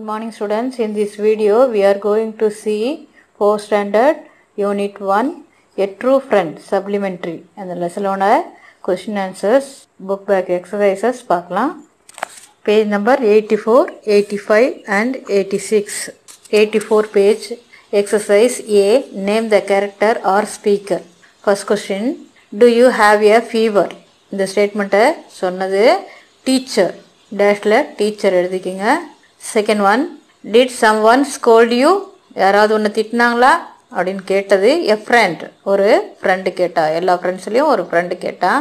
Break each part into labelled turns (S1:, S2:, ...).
S1: Good morning students. In this video we are going to see 4th standard unit 1 a true friend supplementary and the lesson on question answers book back exercises பார்க்கலாம். Page number 84, 85 and 86. 84 page exercise A, name the character or speaker. First question, do you have a fever? இந்த statement சொன்னது teacher dashல teacher எழுதிக்கிங்க. Second one, did someone scold you? யாராவது ஒன்று திட்டினாங்களா அப்படின்னு கேட்டது a friend, ஒரு friend கேட்டா, எல்லா ஃப்ரெண்ட்ஸ்லையும் ஒரு friend கேட்டா.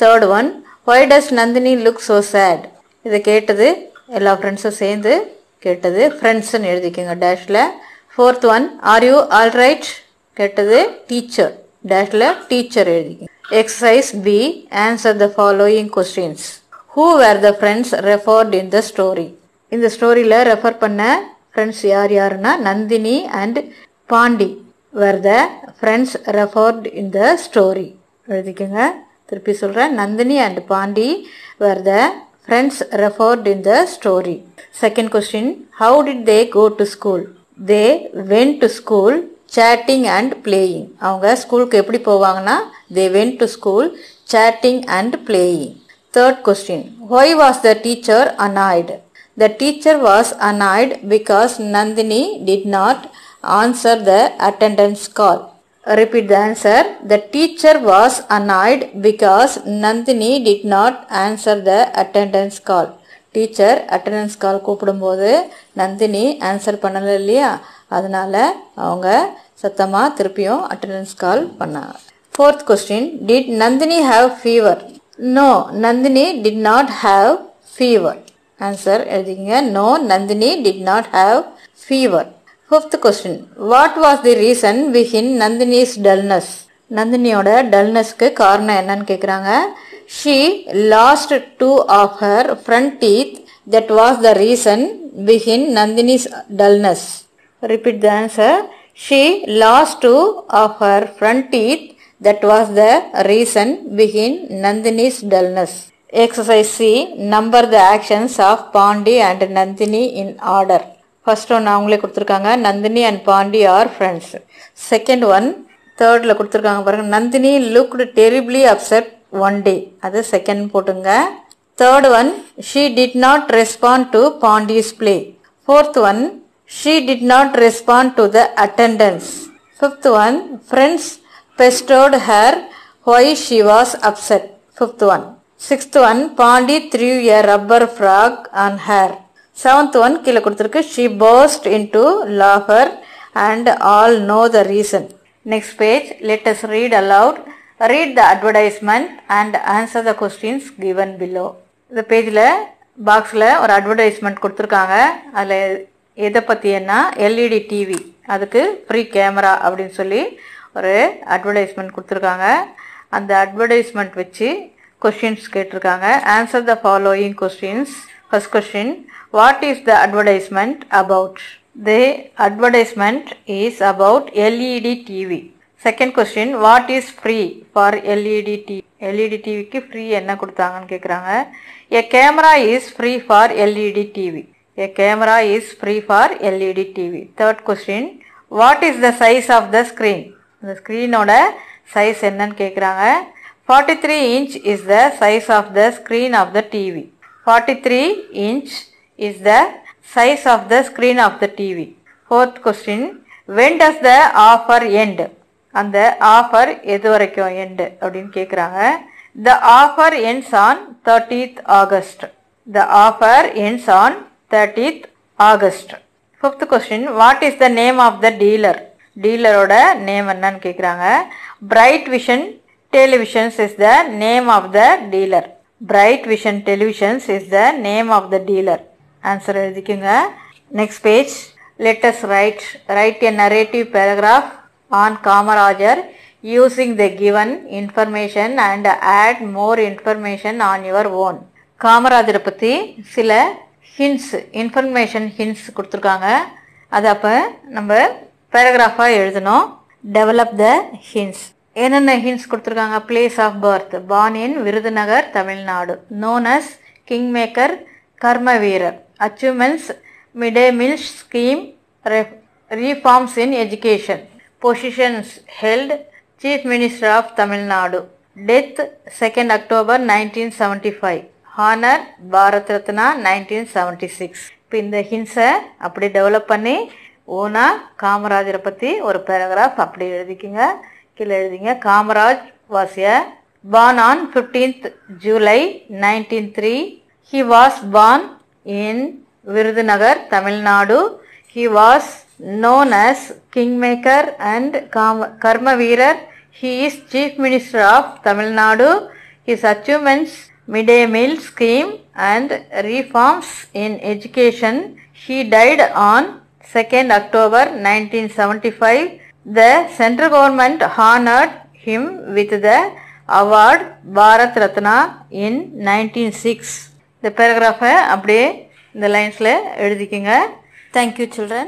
S1: Third one, why does Nandini look so sad? இதை கேட்டது எல்லா ஃப்ரெண்ட்ஸும் சேர்ந்து கேட்டது ஃப்ரெண்ட்ஸ்ன்னு எழுதிக்கோங்க டேஷில். Fourth one, are you all right? கேட்டது டீச்சர் டேஷில் டீச்சர் எழுதிக்கோங்க. Exercise B, answer the following questions. Who were the friends referred in the story? இந்த ஸ்டோரியில் ரெஃபர் பண்ண ஃப்ரெண்ட்ஸ் யார் யாருன்னா Nandini and Pandi were the friends referred in the story. எழுதிக்கோங்க. திருப்பி சொல்கிறேன், Nandini and Pandi were the friends referred in the story. Second question, how did they go to school? They went to school chatting and playing. அவங்க ஸ்கூலுக்கு எப்படி போவாங்கன்னா they went to school chatting and playing. Third question, why was the teacher annoyed? The teacher was annoyed because Nandini did not answer the attendance call. Repeat the answer. The teacher was annoyed because Nandini did not answer the attendance call. Teacher attendance call கூப்பிடும்போது Nandini answer பண்ணல இல்லையா, அதனால அவங்க சத்தமாக திருப்பியும் attendance call பண்ணாங்க. Fourth question, did Nandini have fever? No, Nandini did not have fever. Answer எழுதிங்க. No, Nandini did not have fever. Fifth question, what was the reason behind Nandini's dullness? நந்தினியோட டல்னஸ்க்கு காரணம் என்னன்னு கேட்குறாங்க. She lost 2 of her front teeth. That was the reason behind Nandini's dullness. Repeat the answer. She lost 2 of her front teeth. That was the reason behind Nandini's dullness. Exercise C, number the actions of Pandi and Nandini in order. First one அவங்களே கொடுத்துருக்காங்க, Nandini and Pandi are friends. Second one தேர்டில் கொடுத்துருக்காங்க பாருங்க, Nandini looked terribly upset one day, அது second போட்டுங்க. Third one, she did not respond to Pandi's play. Fourth one, she did not respond to the attendance. Fifth one, friends pestered her why she was upset. Fifth one. Sixth one, Pandi threw a rubber frog on her. Seventh one, கீழே கொடுத்துருக்கு, she burst into laughter and all know the reason. Next page, let us read aloud. Read the advertisement and answer the questions given below. இந்த பேஜில் பாக்ஸில் ஒரு advertisement கொடுத்துருக்காங்க. அதில் எதை பற்றியன்னா LED TV, அதுக்கு ஃப்ரீ கேமரா அப்படின்னு சொல்லி ஒரு அட்வர்டைஸ்மெண்ட் கொடுத்துருக்காங்க. அந்த அட்வர்டைஸ்மெண்ட் வச்சு questions கேட்டிருக்காங்க. Answer the following questions. First question, what is the advertisement about? The advertisement is about LED TV. Second question, what is free for LED TV? LED TV க்கு free என்ன கொடுத்தாங்கன்னு கேட்குறாங்க. A camera is free for LED TV. A camera is free for LED TV. Third question, what is the size of the screen? இந்த ஸ்க்ரீனோட size என்னன்னு கேட்குறாங்க. 43 inch is the size of the screen of the TV. 43 inch is the size of the screen of the TV. Fourth question, when does the offer end? அந்த offer எது வரைக்கும் end அப்படின்னு கேட்குறாங்க. The offer ends on 30th August. The offer ends on 30th August. Fifth question, what is the name of the dealer? டீலரோட name என்னன்னு கேட்குறாங்க. Bright Vision Televisions is the name of the dealer. Bright Vision Televisions is the name of the dealer. Answer எழுதிக்குங்க. Next page, let us write a narrative paragraph on Kamarajar using the given information and add more information on your own. காமராஜரை பற்றி சில hints, information hints கொடுத்துருக்காங்க. அதை அப்போ நம்ம பேராகிராஃபாக எழுதணும். Develop the hints. என்னென்ன ஹிண்ட்ஸ் கொடுத்துருக்காங்க. Place of birth, born in Virudhunagar Tamil Nadu. Known as kingmaker, Karma Veerar. Achievements, midday meal scheme, reforms in education. Positions held: Chief Minister of Tamil Nadu. Death 2nd October 1975. Honor Bharat Ratna 1976. இப்போ இந்த ஹின்ஸை அப்படி develop பண்ணி ஓனா காமராஜரை பற்றி ஒரு பேராகிராஃப் அப்படி எழுதிக்கிங்க. கீழே எழுதிங்க. Kamaraj was born on 15th July 1903. He was born in Virudhunagar, Tamil Nadu. He was known as Kingmaker and Karmaveerar. He is Chief Minister of Tamil Nadu. His achievements: midday meal scheme and reforms in education. He died on 2nd October 1975. The central government honored him with the award Bharat Ratna in 1906. இந்த பேராகிராஃபை அப்படியே இந்த லைன்ஸில் எழுதிக்கிங்க. Thank you children.